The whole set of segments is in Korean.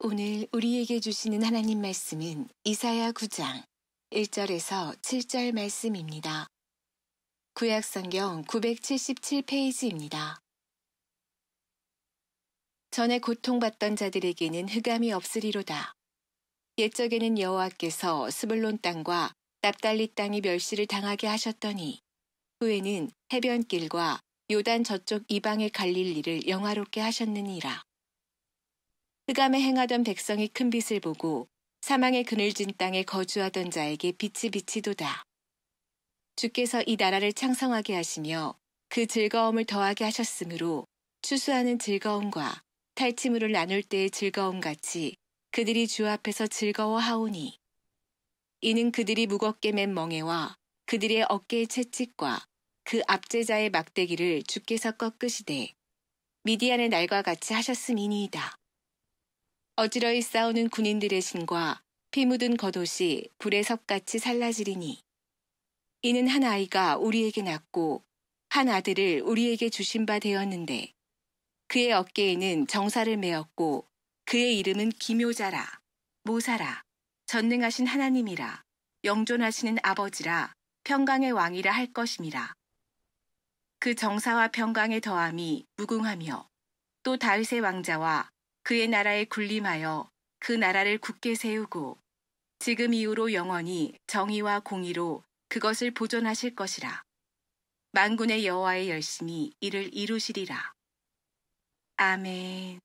오늘 우리에게 주시는 하나님 말씀은 이사야 9장 1절에서 7절 말씀입니다. 구약성경 977페이지입니다. 전에 고통받던 자들에게는 흑암이 없으리로다. 옛적에는 여호와께서 스불론 땅과 납달리 땅이 멸시를 당하게 하셨더니 후에는 해변길과 요단 저쪽 이방의 갈릴리를 영화롭게 하셨느니라. 흑암에 행하던 백성이 큰 빛을 보고 사망의 그늘진 땅에 거주하던 자에게 빛이 비치도다. 주께서 이 나라를 창성하게 하시며 그 즐거움을 더하게 하셨으므로 추수하는 즐거움과 탈취물을 나눌 때의 즐거움 같이 그들이 주 앞에서 즐거워하오니 이는 그들이 무겁게 맨 멍에와 그들의 어깨의 채찍과 그 압제자의 막대기를 주께서 꺾으시되 미디안의 날과 같이 하셨음이니이다. 어지러이 싸우는 군인들의 신과 피 묻은 겉옷이 불의 섭같이 살라지리니 이는 한 아이가 우리에게 낳고 한 아들을 우리에게 주신 바 되었는데 그의 어깨에는 정사를 메었고 그의 이름은 기묘자라 모사라 전능하신 하나님이라 영존하시는 아버지라 평강의 왕이라 할 것임이라. 그 정사와 평강의 더함이 무궁하며 또 다윗의 왕자와 그의 나라에 군림하여 그 나라를 굳게 세우고 지금 이후로 영원히 정의와 공의로 그것을 보존하실 것이라. 만군의 여호와의 열심히 이를 이루시리라. 아멘.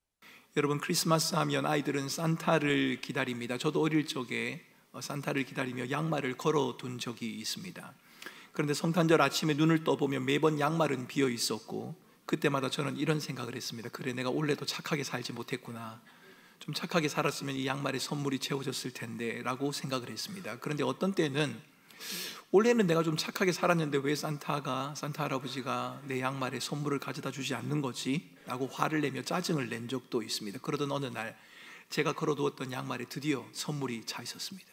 여러분, 크리스마스 하면 아이들은 산타를 기다립니다. 저도 어릴 적에 산타를 기다리며 양말을 걸어둔 적이 있습니다. 그런데 성탄절 아침에 눈을 떠보면 매번 양말은 비어 있었고 그때마다 저는 이런 생각을 했습니다. 그래, 내가 올해도 착하게 살지 못했구나. 좀 착하게 살았으면 이 양말에 선물이 채워졌을 텐데 라고 생각을 했습니다. 그런데 어떤 때는 올해는 내가 좀 착하게 살았는데 왜 산타 할아버지가 내 양말에 선물을 가져다 주지 않는 거지? 라고 화를 내며 짜증을 낸 적도 있습니다. 그러던 어느 날 제가 걸어두었던 양말에 드디어 선물이 차 있었습니다.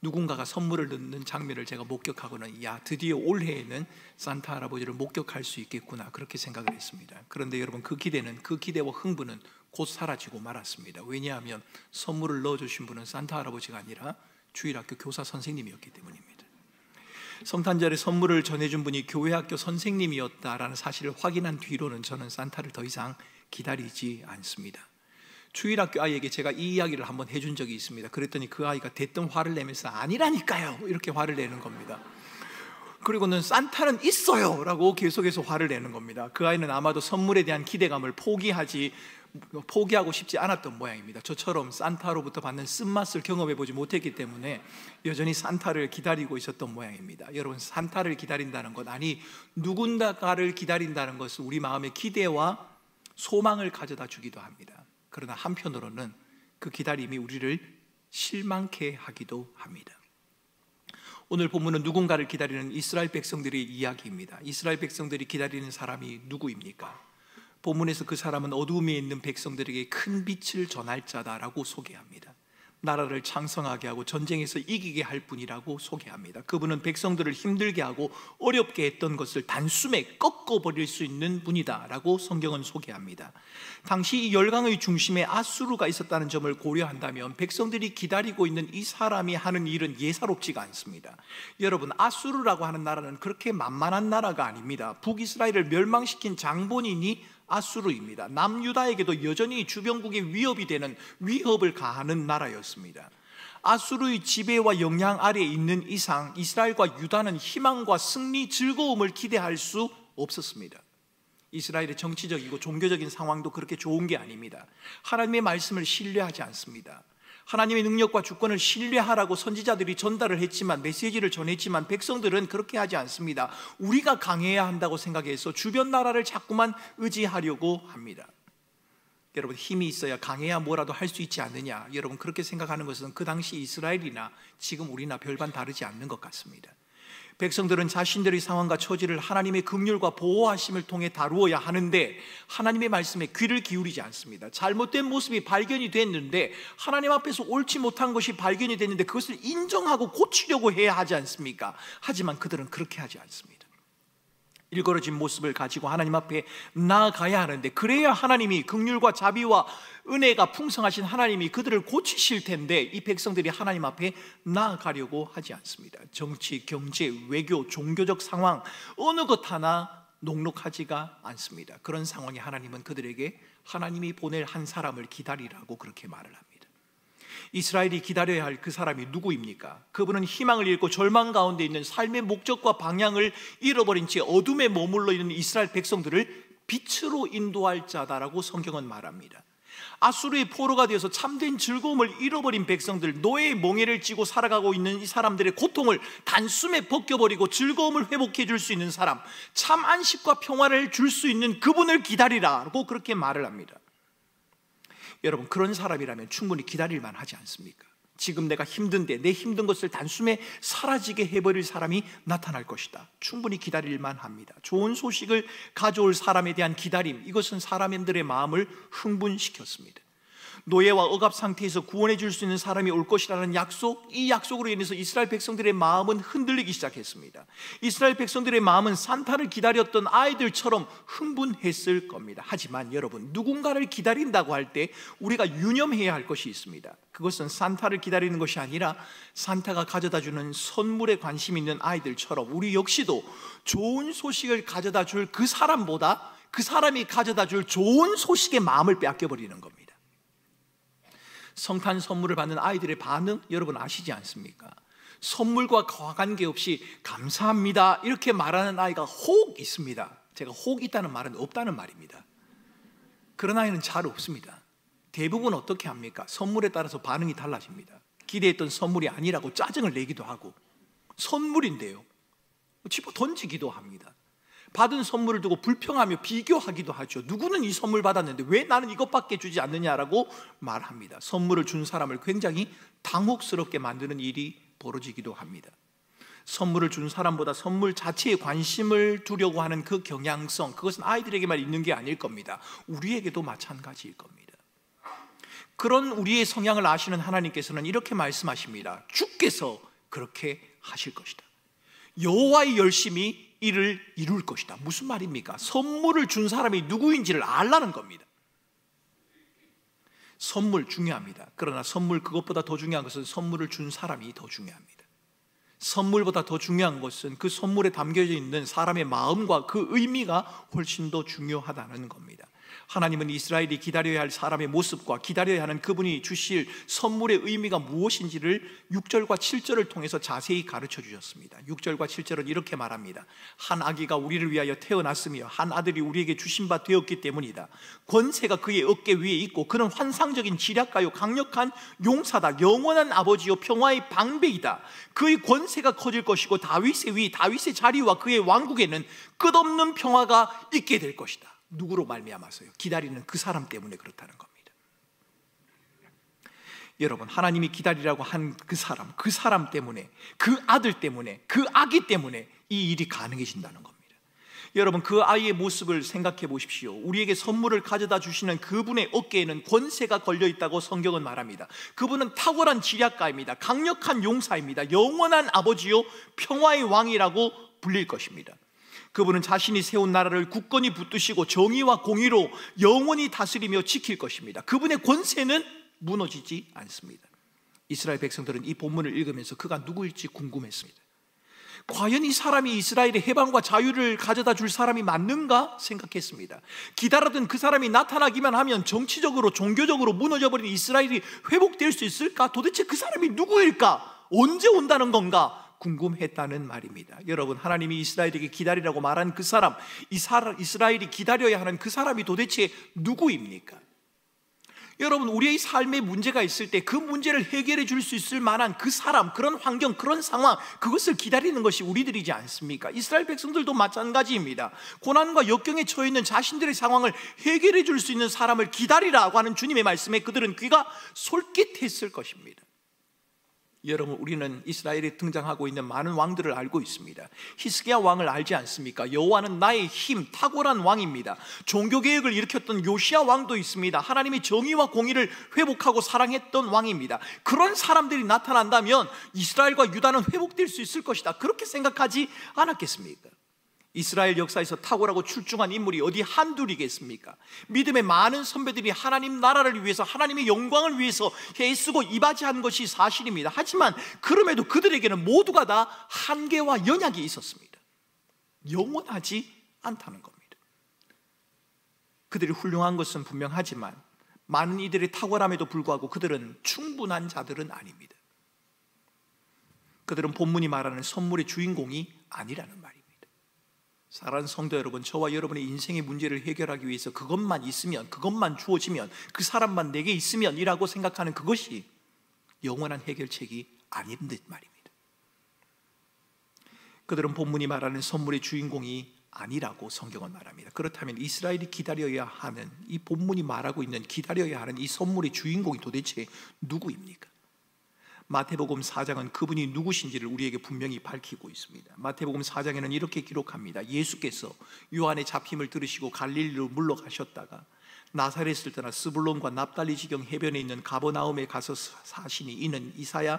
누군가가 선물을 넣는 장면을 제가 목격하고는 드디어 올해에는 산타 할아버지를 목격할 수 있겠구나, 그렇게 생각을 했습니다. 그런데 여러분, 그 기대와 흥분은 곧 사라지고 말았습니다. 왜냐하면 선물을 넣어주신 분은 산타 할아버지가 아니라 주일학교 교사 선생님이었기 때문입니다. 성탄절에 선물을 전해준 분이 교회학교 선생님이었다라는 사실을 확인한 뒤로는 저는 산타를 더 이상 기다리지 않습니다. 주일학교 아이에게 제가 이 이야기를 한번 해준 적이 있습니다. 그랬더니 그 아이가 대뜸 화를 내면서 아니라니까요, 이렇게 화를 내는 겁니다. 그리고는 산타는 있어요 라고 계속해서 화를 내는 겁니다. 그 아이는 아마도 선물에 대한 기대감을 포기하고 싶지 않았던 모양입니다. 저처럼 산타로부터 받는 쓴맛을 경험해보지 못했기 때문에 여전히 산타를 기다리고 있었던 모양입니다. 여러분, 산타를 기다린다는 것, 아니 누군가를 기다린다는 것은 우리 마음의 기대와 소망을 가져다 주기도 합니다. 그러나 한편으로는 그 기다림이 우리를 실망케 하기도 합니다. 오늘 본문은 누군가를 기다리는 이스라엘 백성들의 이야기입니다. 이스라엘 백성들이 기다리는 사람이 누구입니까? 본문에서 그 사람은 어두움에 있는 백성들에게 큰 빛을 전할 자다라고 소개합니다. 나라를 창성하게 하고 전쟁에서 이기게 할 분이라고 소개합니다. 그분은 백성들을 힘들게 하고 어렵게 했던 것을 단숨에 꺾어버릴 수 있는 분이다라고 성경은 소개합니다. 당시 이 열강의 중심에 아수르가 있었다는 점을 고려한다면 백성들이 기다리고 있는 이 사람이 하는 일은 예사롭지가 않습니다. 여러분, 아수르라고 하는 나라는 그렇게 만만한 나라가 아닙니다. 북이스라엘을 멸망시킨 장본인이 아수르입니다. 남유다에게도 여전히 주변국의 위협이 되는 위협을 가하는 나라였습니다. 아수르의 지배와 영향 아래에 있는 이상 이스라엘과 유다는 희망과 승리, 즐거움을 기대할 수 없었습니다. 이스라엘의 정치적이고 종교적인 상황도 그렇게 좋은 게 아닙니다. 하나님의 말씀을 신뢰하지 않습니다. 하나님의 능력과 주권을 신뢰하라고 선지자들이 전달을 했지만, 메시지를 전했지만 백성들은 그렇게 하지 않습니다. 우리가 강해야 한다고 생각해서 주변 나라를 자꾸만 의지하려고 합니다. 여러분, 힘이 있어야 강해야 뭐라도 할 수 있지 않느냐, 여러분 그렇게 생각하는 것은 그 당시 이스라엘이나 지금 우리나 별반 다르지 않는 것 같습니다. 백성들은 자신들의 상황과 처지를 하나님의 긍휼과 보호하심을 통해 다루어야 하는데 하나님의 말씀에 귀를 기울이지 않습니다. 잘못된 모습이 발견이 됐는데, 하나님 앞에서 옳지 못한 것이 발견이 됐는데 그것을 인정하고 고치려고 해야 하지 않습니까? 하지만 그들은 그렇게 하지 않습니다. 일그러진 모습을 가지고 하나님 앞에 나아가야 하는데, 그래야 하나님이 긍휼과 자비와 은혜가 풍성하신 하나님이 그들을 고치실 텐데, 이 백성들이 하나님 앞에 나아가려고 하지 않습니다. 정치, 경제, 외교, 종교적 상황 어느 것 하나 녹록하지가 않습니다. 그런 상황에 하나님은 그들에게 하나님이 보낼 한 사람을 기다리라고 그렇게 말을 합니다. 이스라엘이 기다려야 할 그 사람이 누구입니까? 그분은 희망을 잃고 절망 가운데 있는 삶의 목적과 방향을 잃어버린 채 어둠에 머물러 있는 이스라엘 백성들을 빛으로 인도할 자다라고 성경은 말합니다. 아수르의 포로가 되어서 참된 즐거움을 잃어버린 백성들, 노예의 몽해를 찌고 살아가고 있는 이 사람들의 고통을 단숨에 벗겨버리고 즐거움을 회복해 줄 수 있는 사람, 참 안식과 평화를 줄 수 있는 그분을 기다리라고 그렇게 말을 합니다. 여러분, 그런 사람이라면 충분히 기다릴만 하지 않습니까? 지금 내가 힘든데 내 힘든 것을 단숨에 사라지게 해버릴 사람이 나타날 것이다. 충분히 기다릴만 합니다. 좋은 소식을 가져올 사람에 대한 기다림, 이것은 사람들의 마음을 흥분시켰습니다. 노예와 억압 상태에서 구원해 줄 수 있는 사람이 올 것이라는 약속, 이 약속으로 인해서 이스라엘 백성들의 마음은 흔들리기 시작했습니다. 이스라엘 백성들의 마음은 산타를 기다렸던 아이들처럼 흥분했을 겁니다. 하지만 여러분, 누군가를 기다린다고 할 때 우리가 유념해야 할 것이 있습니다. 그것은 산타를 기다리는 것이 아니라 산타가 가져다 주는 선물에 관심 있는 아이들처럼 우리 역시도 좋은 소식을 가져다 줄 그 사람보다 그 사람이 가져다 줄 좋은 소식의 마음을 빼앗겨버리는 겁니다. 성탄 선물을 받는 아이들의 반응 여러분 아시지 않습니까? 선물과 관계없이 감사합니다 이렇게 말하는 아이가 혹 있습니다. 제가 혹 있다는 말은 없다는 말입니다. 그런 아이는 잘 없습니다. 대부분 어떻게 합니까? 선물에 따라서 반응이 달라집니다. 기대했던 선물이 아니라고 짜증을 내기도 하고, 선물인데요 집어 던지기도 합니다. 받은 선물을 두고 불평하며 비교하기도 하죠. 누구는 이 선물 받았는데 왜 나는 이것밖에 주지 않느냐라고 말합니다. 선물을 준 사람을 굉장히 당혹스럽게 만드는 일이 벌어지기도 합니다. 선물을 준 사람보다 선물 자체에 관심을 두려고 하는 그 경향성, 그것은 아이들에게만 있는 게 아닐 겁니다. 우리에게도 마찬가지일 겁니다. 그런 우리의 성향을 아시는 하나님께서는 이렇게 말씀하십니다. 주께서 그렇게 하실 것이다. 여호와의 열심이 이를 이룰 것이다. 무슨 말입니까? 선물을 준 사람이 누구인지를 알라는 겁니다. 선물 중요합니다. 그러나 선물 그것보다 더 중요한 것은 선물을 준 사람이 더 중요합니다. 선물보다 더 중요한 것은 그 선물에 담겨져 있는 사람의 마음과 그 의미가 훨씬 더 중요하다는 겁니다. 하나님은 이스라엘이 기다려야 할 사람의 모습과 기다려야 하는 그분이 주실 선물의 의미가 무엇인지를 6절과 7절을 통해서 자세히 가르쳐 주셨습니다. 6절과 7절은 이렇게 말합니다. 한 아기가 우리를 위하여 태어났으며 한 아들이 우리에게 주신 바 되었기 때문이다. 권세가 그의 어깨 위에 있고 그는 환상적인 지략가요 강력한 용사다. 영원한 아버지요 평화의 방배이다. 그의 권세가 커질 것이고 다윗의 위 다윗의 자리와 그의 왕국에는 끝없는 평화가 있게 될 것이다. 누구로 말미암아서요? 기다리는 그 사람 때문에 그렇다는 겁니다. 여러분, 하나님이 기다리라고 한 그 사람 때문에, 그 아들 때문에, 그 아기 때문에 이 일이 가능해진다는 겁니다. 여러분, 그 아이의 모습을 생각해 보십시오. 우리에게 선물을 가져다 주시는 그분의 어깨에는 권세가 걸려 있다고 성경은 말합니다. 그분은 탁월한 지략가입니다. 강력한 용사입니다. 영원한 아버지요 평화의 왕이라고 불릴 것입니다. 그분은 자신이 세운 나라를 굳건히 붙드시고 정의와 공의로 영원히 다스리며 지킬 것입니다. 그분의 권세는 무너지지 않습니다. 이스라엘 백성들은 이 본문을 읽으면서 그가 누구일지 궁금했습니다. 과연 이 사람이 이스라엘의 해방과 자유를 가져다 줄 사람이 맞는가 생각했습니다. 기다리던 그 사람이 나타나기만 하면 정치적으로 종교적으로 무너져버린 이스라엘이 회복될 수 있을까? 도대체 그 사람이 누구일까? 언제 온다는 건가? 궁금했다는 말입니다. 여러분, 하나님이 이스라엘에게 기다리라고 말한 그 사람, 이스라엘이 기다려야 하는 그 사람이 도대체 누구입니까? 여러분, 우리의 삶에 문제가 있을 때 그 문제를 해결해 줄 수 있을 만한 그 사람, 그런 환경, 그런 상황, 그것을 기다리는 것이 우리들이지 않습니까? 이스라엘 백성들도 마찬가지입니다. 고난과 역경에 처해 있는 자신들의 상황을 해결해 줄 수 있는 사람을 기다리라고 하는 주님의 말씀에 그들은 귀가 솔깃했을 것입니다. 여러분, 우리는 이스라엘에 등장하고 있는 많은 왕들을 알고 있습니다. 히스기야 왕을 알지 않습니까? 여호와는 나의 힘, 탁월한 왕입니다. 종교개혁을 일으켰던 요시야 왕도 있습니다. 하나님이 정의와 공의를 회복하고 사랑했던 왕입니다. 그런 사람들이 나타난다면 이스라엘과 유다는 회복될 수 있을 것이다. 그렇게 생각하지 않았겠습니까? 이스라엘 역사에서 탁월하고 출중한 인물이 어디 한둘이겠습니까? 믿음의 많은 선배들이 하나님 나라를 위해서, 하나님의 영광을 위해서 애쓰고 이바지한 것이 사실입니다. 하지만 그럼에도 그들에게는 모두가 다 한계와 연약이 있었습니다. 영원하지 않다는 겁니다. 그들이 훌륭한 것은 분명하지만 많은 이들의 탁월함에도 불구하고 그들은 충분한 자들은 아닙니다. 그들은 본문이 말하는 선물의 주인공이 아니라는 말입니다. 사랑하는 성도 여러분, 저와 여러분의 인생의 문제를 해결하기 위해서 그것만 있으면, 그것만 주어지면, 그 사람만 내게 있으면 이라고 생각하는 그것이 영원한 해결책이 아닌 듯 말입니다. 그들은 본문이 말하는 선물의 주인공이 아니라고 성경은 말합니다. 그렇다면 이스라엘이 기다려야 하는, 이 본문이 말하고 있는 기다려야 하는 이 선물의 주인공이 도대체 누구입니까? 마태복음 4장은 그분이 누구신지를 우리에게 분명히 밝히고 있습니다. 마태복음 4장에는 이렇게 기록합니다. 예수께서 요한의 잡힘을 들으시고 갈릴리로 물러가셨다가 나사렛을 떠나 스불론과 납달리 지경 해변에 있는 가버나움에 가서 사시니 이는 이사야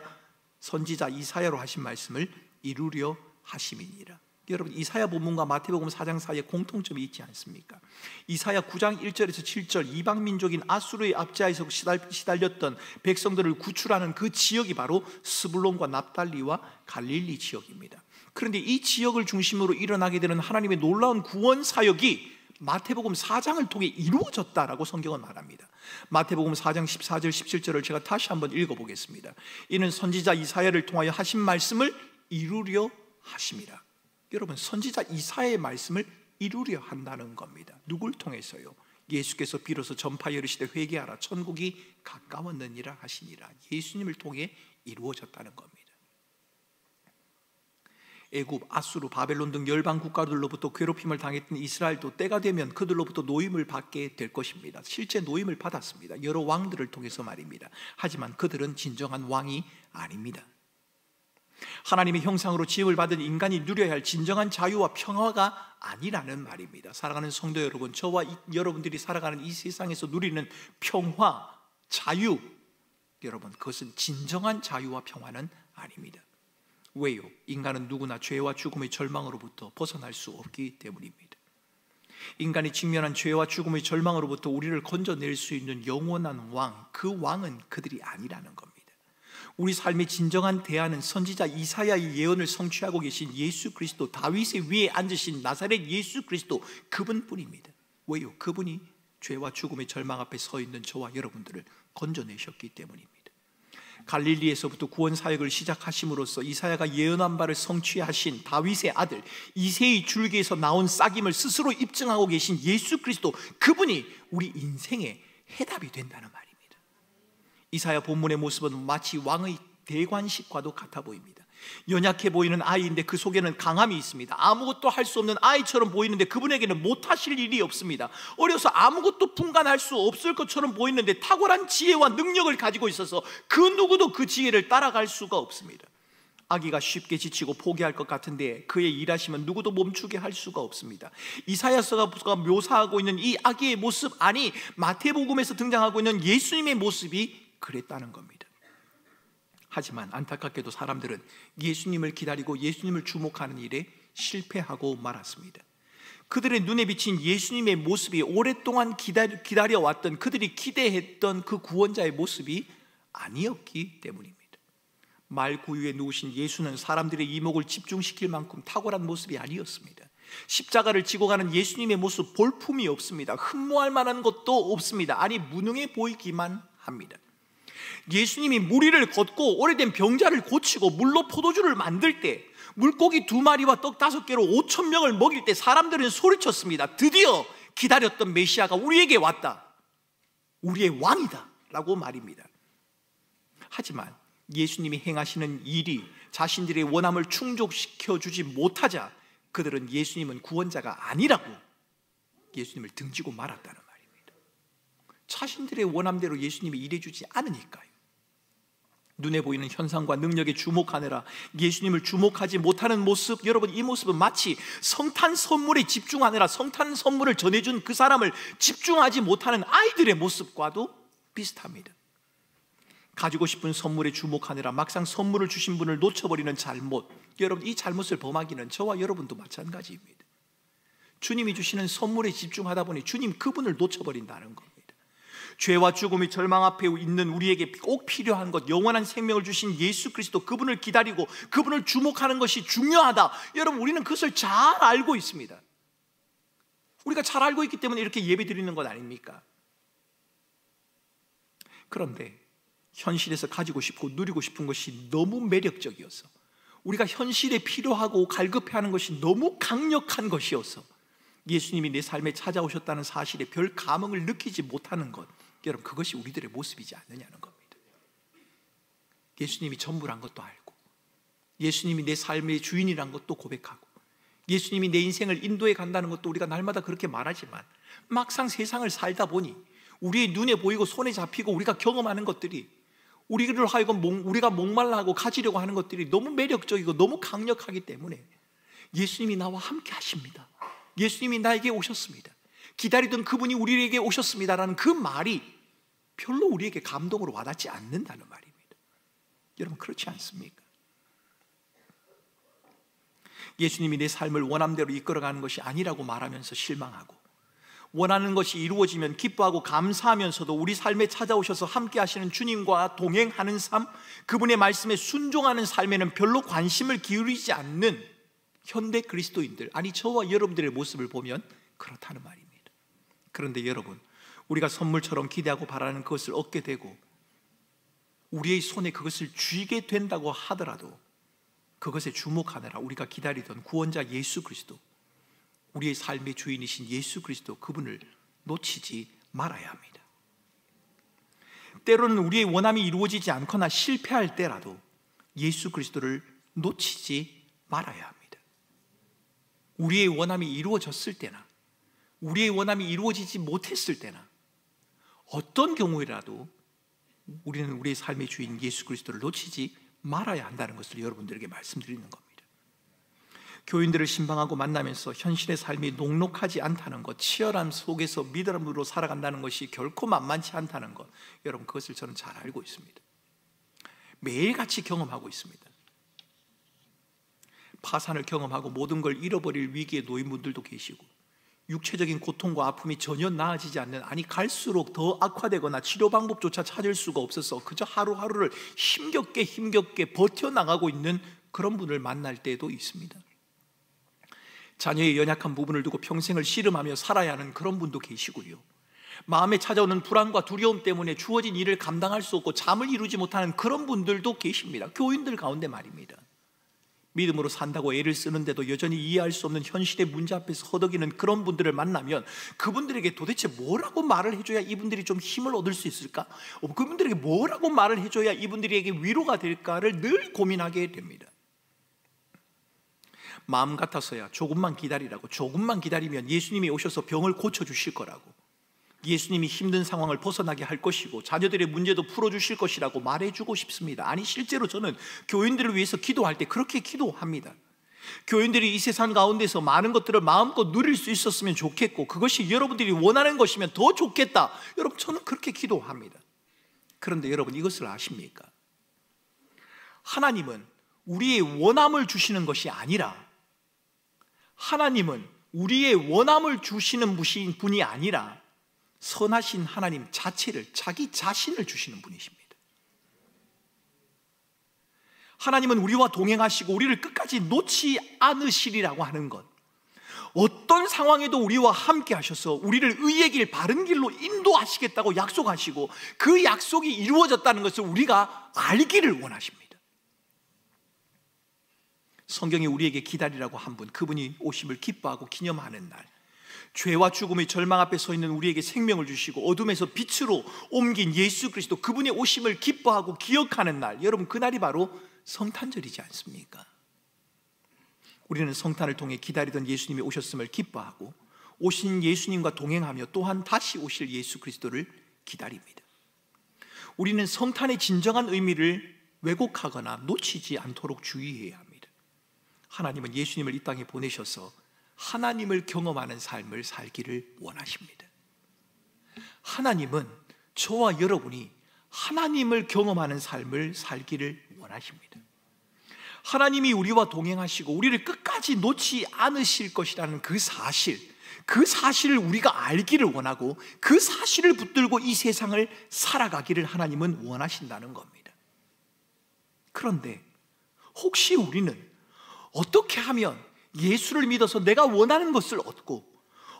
선지자 이사야로 하신 말씀을 이루려 하심이니라. 여러분, 이사야 본문과 마태복음 4장 사이에 공통점이 있지 않습니까? 이사야 9장 1절에서 7절 이방 민족인 아수르의 압제하에서 시달렸던 백성들을 구출하는 그 지역이 바로 스불론과 납달리와 갈릴리 지역입니다. 그런데 이 지역을 중심으로 일어나게 되는 하나님의 놀라운 구원 사역이 마태복음 4장을 통해 이루어졌다라고 성경은 말합니다. 마태복음 4장 14절 17절을 제가 다시 한번 읽어보겠습니다. 이는 선지자 이사야를 통하여 하신 말씀을 이루려 하심이라. 여러분, 선지자 이사야의 말씀을 이루려 한다는 겁니다. 누굴 통해서요? 예수께서 비로소 전파하여 이르시되 회개하라 천국이 가까웠느니라 하시니라. 예수님을 통해 이루어졌다는 겁니다. 애굽, 아수르, 바벨론 등 열방 국가들로부터 괴롭힘을 당했던 이스라엘도 때가 되면 그들로부터 노임을 받게 될 것입니다. 실제 노임을 받았습니다. 여러 왕들을 통해서 말입니다. 하지만 그들은 진정한 왕이 아닙니다. 하나님의 형상으로 지음을 받은 인간이 누려야 할 진정한 자유와 평화가 아니라는 말입니다. 사랑하는 성도 여러분, 저와 여러분들이 살아가는 이 세상에서 누리는 평화, 자유, 여러분, 그것은 진정한 자유와 평화는 아닙니다. 왜요? 인간은 누구나 죄와 죽음의 절망으로부터 벗어날 수 없기 때문입니다. 인간이 직면한 죄와 죽음의 절망으로부터 우리를 건져낼 수 있는 영원한 왕, 그 왕은 그들이 아니라는 겁니다. 우리 삶의 진정한 대안은 선지자 이사야의 예언을 성취하고 계신 예수 그리스도, 다윗의 위에 앉으신 나사렛 예수 그리스도, 그분뿐입니다. 왜요? 그분이 죄와 죽음의 절망 앞에 서 있는 저와 여러분들을 건져내셨기 때문입니다. 갈릴리에서부터 구원 사역을 시작하심으로써 이사야가 예언한 바를 성취하신 다윗의 아들, 이새의 줄기에서 나온 싹임을 스스로 입증하고 계신 예수 그리스도, 그분이 우리 인생의 해답이 된다는 말입니다. 이사야 본문의 모습은 마치 왕의 대관식과도 같아 보입니다. 연약해 보이는 아이인데 그 속에는 강함이 있습니다. 아무것도 할 수 없는 아이처럼 보이는데 그분에게는 못하실 일이 없습니다. 어려서 아무것도 분간할 수 없을 것처럼 보이는데 탁월한 지혜와 능력을 가지고 있어서 그 누구도 그 지혜를 따라갈 수가 없습니다. 아기가 쉽게 지치고 포기할 것 같은데 그의 일하시면 누구도 멈추게 할 수가 없습니다. 이사야서가 묘사하고 있는 이 아기의 모습, 아니 마태복음에서 등장하고 있는 예수님의 모습이 그랬다는 겁니다. 하지만 안타깝게도 사람들은 예수님을 기다리고 예수님을 주목하는 일에 실패하고 말았습니다. 그들의 눈에 비친 예수님의 모습이 오랫동안 기다려왔던, 그들이 기대했던 그 구원자의 모습이 아니었기 때문입니다. 말 구유에 누우신 예수는 사람들의 이목을 집중시킬 만큼 탁월한 모습이 아니었습니다. 십자가를 지고 가는 예수님의 모습, 볼품이 없습니다. 흠모할 만한 것도 없습니다. 아니, 무능해 보이기만 합니다. 예수님이 무리를 걷고 오래된 병자를 고치고 물로 포도주를 만들 때, 물고기 2마리와 떡 5개로 5,000명을 먹일 때 사람들은 소리쳤습니다. 드디어 기다렸던 메시아가 우리에게 왔다, 우리의 왕이다 라고 말입니다. 하지만 예수님이 행하시는 일이 자신들의 원함을 충족시켜 주지 못하자 그들은 예수님은 구원자가 아니라고 예수님을 등지고 말았다는 말입니다. 자신들의 원함대로 예수님이 일해주지 않으니까요. 눈에 보이는 현상과 능력에 주목하느라 예수님을 주목하지 못하는 모습, 여러분, 이 모습은 마치 성탄 선물에 집중하느라 성탄 선물을 전해준 그 사람을 집중하지 못하는 아이들의 모습과도 비슷합니다. 가지고 싶은 선물에 주목하느라 막상 선물을 주신 분을 놓쳐버리는 잘못, 여러분, 이 잘못을 범하기는 저와 여러분도 마찬가지입니다. 주님이 주시는 선물에 집중하다 보니 주님 그분을 놓쳐버린다는 겁니다. 죄와 죽음의 절망 앞에 있는 우리에게 꼭 필요한 것, 영원한 생명을 주신 예수 그리스도, 그분을 기다리고 그분을 주목하는 것이 중요하다. 여러분, 우리는 그것을 잘 알고 있습니다. 우리가 잘 알고 있기 때문에 이렇게 예배 드리는 것 아닙니까? 그런데 현실에서 가지고 싶고 누리고 싶은 것이 너무 매력적이어서, 우리가 현실에 필요하고 갈급해하는 것이 너무 강력한 것이어서 예수님이 내 삶에 찾아오셨다는 사실에 별 감흥을 느끼지 못하는 것, 여러분, 그것이 우리들의 모습이지 않느냐는 겁니다. 예수님이 전부란 것도 알고, 예수님이 내 삶의 주인이란 것도 고백하고, 예수님이 내 인생을 인도해 간다는 것도 우리가 날마다 그렇게 말하지만, 막상 세상을 살다 보니 우리의 눈에 보이고 손에 잡히고 우리가 경험하는 것들이, 우리를 하여금 우리가 목말라하고 가지려고 하는 것들이 너무 매력적이고 너무 강력하기 때문에 예수님이 나와 함께 하십니다, 예수님이 나에게 오셨습니다, 기다리던 그분이 우리에게 오셨습니다라는 그 말이 별로 우리에게 감동으로 와닿지 않는다는 말입니다. 여러분, 그렇지 않습니까? 예수님이 내 삶을 원함대로 이끌어가는 것이 아니라고 말하면서 실망하고, 원하는 것이 이루어지면 기뻐하고 감사하면서도 우리 삶에 찾아오셔서 함께 하시는 주님과 동행하는 삶, 그분의 말씀에 순종하는 삶에는 별로 관심을 기울이지 않는 현대 그리스도인들, 아니 저와 여러분들의 모습을 보면 그렇다는 말입니다. 그런데 여러분, 우리가 선물처럼 기대하고 바라는 그것을 얻게 되고 우리의 손에 그것을 쥐게 된다고 하더라도 그것에 주목하느라 우리가 기다리던 구원자 예수 그리스도, 우리의 삶의 주인이신 예수 그리스도, 그분을 놓치지 말아야 합니다. 때로는 우리의 원함이 이루어지지 않거나 실패할 때라도 예수 그리스도를 놓치지 말아야 합니다. 우리의 원함이 이루어졌을 때나 우리의 원함이 이루어지지 못했을 때나 어떤 경우에라도 우리는 우리의 삶의 주인 예수 그리스도를 놓치지 말아야 한다는 것을 여러분들에게 말씀드리는 겁니다. 교인들을 신방하고 만나면서 현실의 삶이 녹록하지 않다는 것, 치열함 속에서 믿음으로 살아간다는 것이 결코 만만치 않다는 것, 여러분, 그것을 저는 잘 알고 있습니다. 매일같이 경험하고 있습니다. 파산을 경험하고 모든 걸 잃어버릴 위기에 놓인 분들도 계시고, 육체적인 고통과 아픔이 전혀 나아지지 않는, 아니 갈수록 더 악화되거나 치료 방법조차 찾을 수가 없어서 그저 하루하루를 힘겹게 버텨나가고 있는 그런 분을 만날 때도 있습니다. 자녀의 연약한 부분을 두고 평생을 씨름하며 살아야 하는 그런 분도 계시고요, 마음에 찾아오는 불안과 두려움 때문에 주어진 일을 감당할 수 없고 잠을 이루지 못하는 그런 분들도 계십니다. 교인들 가운데 말입니다. 믿음으로 산다고 애를 쓰는데도 여전히 이해할 수 없는 현실의 문제 앞에서 허덕이는 그런 분들을 만나면 그분들에게 도대체 뭐라고 말을 해줘야 이분들이 좀 힘을 얻을 수 있을까? 그분들에게 뭐라고 말을 해줘야 이분들에게 위로가 될까를 늘 고민하게 됩니다. 마음 같아서야 조금만 기다리라고, 조금만 기다리면 예수님이 오셔서 병을 고쳐주실 거라고, 예수님이 힘든 상황을 벗어나게 할 것이고 자녀들의 문제도 풀어주실 것이라고 말해주고 싶습니다. 아니, 실제로 저는 교인들을 위해서 기도할 때 그렇게 기도합니다. 교인들이 이 세상 가운데서 많은 것들을 마음껏 누릴 수 있었으면 좋겠고, 그것이 여러분들이 원하는 것이면 더 좋겠다, 여러분, 저는 그렇게 기도합니다. 그런데 여러분, 이것을 아십니까? 하나님은 우리의 원함을 주시는 것이 아니라, 하나님은 우리의 원함을 주시는 분이 아니라 선하신 하나님 자체를, 자기 자신을 주시는 분이십니다. 하나님은 우리와 동행하시고 우리를 끝까지 놓지 않으시리라고 하는 것, 어떤 상황에도 우리와 함께 하셔서 우리를 의의 길, 바른 길로 인도하시겠다고 약속하시고 그 약속이 이루어졌다는 것을 우리가 알기를 원하십니다. 성경이 우리에게 기다리라고 한 분, 그분이 오심을 기뻐하고 기념하는 날, 죄와 죽음의 절망 앞에 서 있는 우리에게 생명을 주시고 어둠에서 빛으로 옮긴 예수 그리스도, 그분의 오심을 기뻐하고 기억하는 날, 여러분, 그날이 바로 성탄절이지 않습니까? 우리는 성탄을 통해 기다리던 예수님이 오셨음을 기뻐하고 오신 예수님과 동행하며 또한 다시 오실 예수 그리스도를 기다립니다. 우리는 성탄의 진정한 의미를 왜곡하거나 놓치지 않도록 주의해야 합니다. 하나님은 예수님을 이 땅에 보내셔서 하나님을 경험하는 삶을 살기를 원하십니다. 하나님은 저와 여러분이 하나님을 경험하는 삶을 살기를 원하십니다. 하나님이 우리와 동행하시고 우리를 끝까지 놓지 않으실 것이라는 그 사실을 우리가 알기를 원하고 그 사실을 붙들고 이 세상을 살아가기를 하나님은 원하신다는 겁니다. 그런데 혹시 우리는 어떻게 하면 예수를 믿어서 내가 원하는 것을 얻고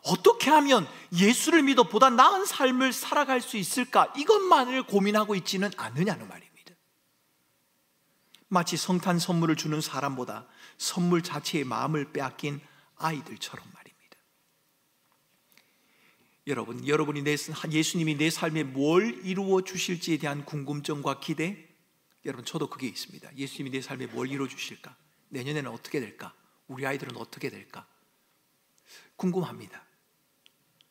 어떻게 하면 예수를 믿어 보다 나은 삶을 살아갈 수 있을까? 이것만을 고민하고 있지는 않느냐는 말입니다. 마치 성탄 선물을 주는 사람보다 선물 자체의 마음을 빼앗긴 아이들처럼 말입니다. 여러분이 예수님이 내 삶에 뭘 이루어 주실지에 대한 궁금증과 기대, 여러분 저도 그게 있습니다. 예수님이 내 삶에 뭘 이루어 주실까? 내년에는 어떻게 될까? 우리 아이들은 어떻게 될까? 궁금합니다.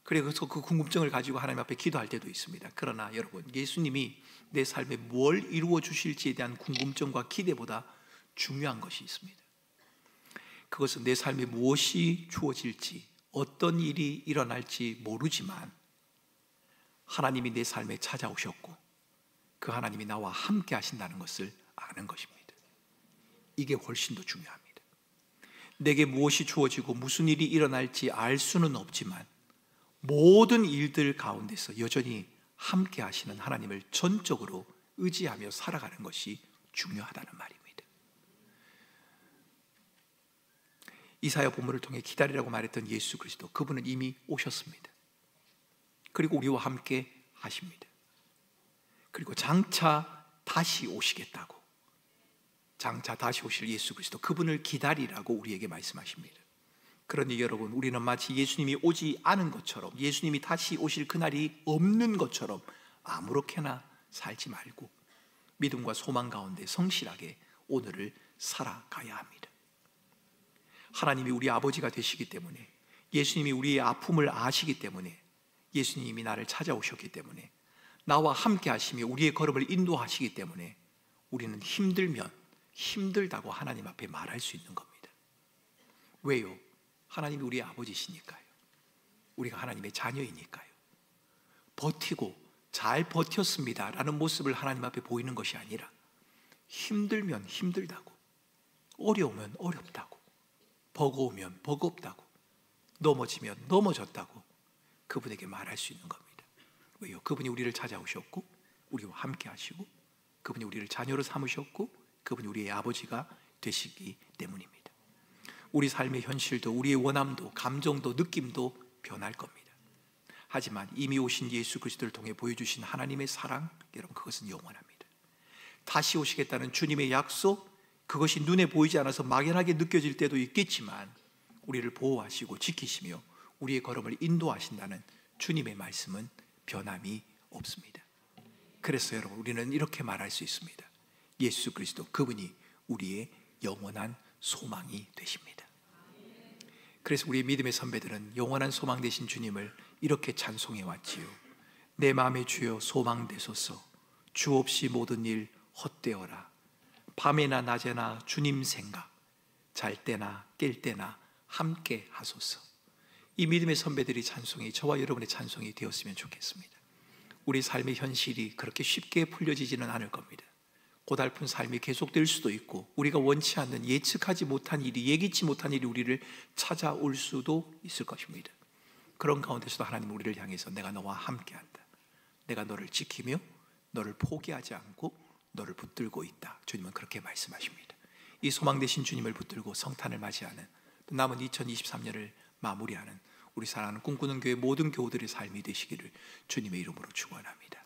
그래서 그 궁금증을 가지고 하나님 앞에 기도할 때도 있습니다. 그러나 여러분, 예수님이 내 삶에 뭘 이루어 주실지에 대한 궁금증과 기대보다 중요한 것이 있습니다. 그것은 내 삶에 무엇이 주어질지, 어떤 일이 일어날지 모르지만 하나님이 내 삶에 찾아오셨고 그 하나님이 나와 함께 하신다는 것을 아는 것입니다. 이게 훨씬 더 중요합니다. 내게 무엇이 주어지고 무슨 일이 일어날지 알 수는 없지만 모든 일들 가운데서 여전히 함께 하시는 하나님을 전적으로 의지하며 살아가는 것이 중요하다는 말입니다. 이사야 본문을 통해 기다리라고 말했던 예수 그리스도, 그분은 이미 오셨습니다. 그리고 우리와 함께 하십니다. 그리고 장차 다시 오시겠다고, 장차 다시 오실 예수 그리스도, 그분을 기다리라고 우리에게 말씀하십니다. 그러니 여러분, 우리는 마치 예수님이 오지 않은 것처럼, 예수님이 다시 오실 그날이 없는 것처럼 아무렇게나 살지 말고 믿음과 소망 가운데 성실하게 오늘을 살아가야 합니다. 하나님이 우리 아버지가 되시기 때문에, 예수님이 우리의 아픔을 아시기 때문에, 예수님이 나를 찾아오셨기 때문에, 나와 함께 하시며 우리의 걸음을 인도하시기 때문에 우리는 힘들면 힘들다고 하나님 앞에 말할 수 있는 겁니다. 왜요? 하나님이 우리의 아버지시니까요. 우리가 하나님의 자녀이니까요. 버티고 잘 버텼습니다 라는 모습을 하나님 앞에 보이는 것이 아니라 힘들면 힘들다고, 어려우면 어렵다고, 버거우면 버겁다고, 넘어지면 넘어졌다고 그분에게 말할 수 있는 겁니다. 왜요? 그분이 우리를 찾아오셨고 우리와 함께 하시고 그분이 우리를 자녀로 삼으셨고 그분이 우리의 아버지가 되시기 때문입니다. 우리 삶의 현실도, 우리의 원함도, 감정도, 느낌도 변할 겁니다. 하지만 이미 오신 예수 그리스도를 통해 보여주신 하나님의 사랑, 여러분 그것은 영원합니다. 다시 오시겠다는 주님의 약속, 그것이 눈에 보이지 않아서 막연하게 느껴질 때도 있겠지만 우리를 보호하시고 지키시며 우리의 걸음을 인도하신다는 주님의 말씀은 변함이 없습니다. 그래서 여러분, 우리는 이렇게 말할 수 있습니다. 예수 그리스도, 그분이 우리의 영원한 소망이 되십니다. 그래서 우리 믿음의 선배들은 영원한 소망 되신 주님을 이렇게 찬송해 왔지요. 내 마음의 주여 소망되소서, 주 없이 모든 일 헛되어라. 밤에나 낮에나 주님 생각, 잘 때나 깰 때나 함께 하소서. 이 믿음의 선배들이 찬송이 저와 여러분의 찬송이 되었으면 좋겠습니다. 우리 삶의 현실이 그렇게 쉽게 풀려지지는 않을 겁니다. 고달픈 삶이 계속될 수도 있고 우리가 원치 않는, 예측하지 못한 일이, 예기치 못한 일이 우리를 찾아올 수도 있을 것입니다. 그런 가운데서도 하나님은 우리를 향해서 내가 너와 함께한다, 내가 너를 지키며 너를 포기하지 않고 너를 붙들고 있다, 주님은 그렇게 말씀하십니다. 이 소망 되신 주님을 붙들고 성탄을 맞이하는, 또 남은 2023년을 마무리하는 우리 사랑하는 꿈꾸는 교회 모든 교우들의 삶이 되시기를 주님의 이름으로 축원합니다.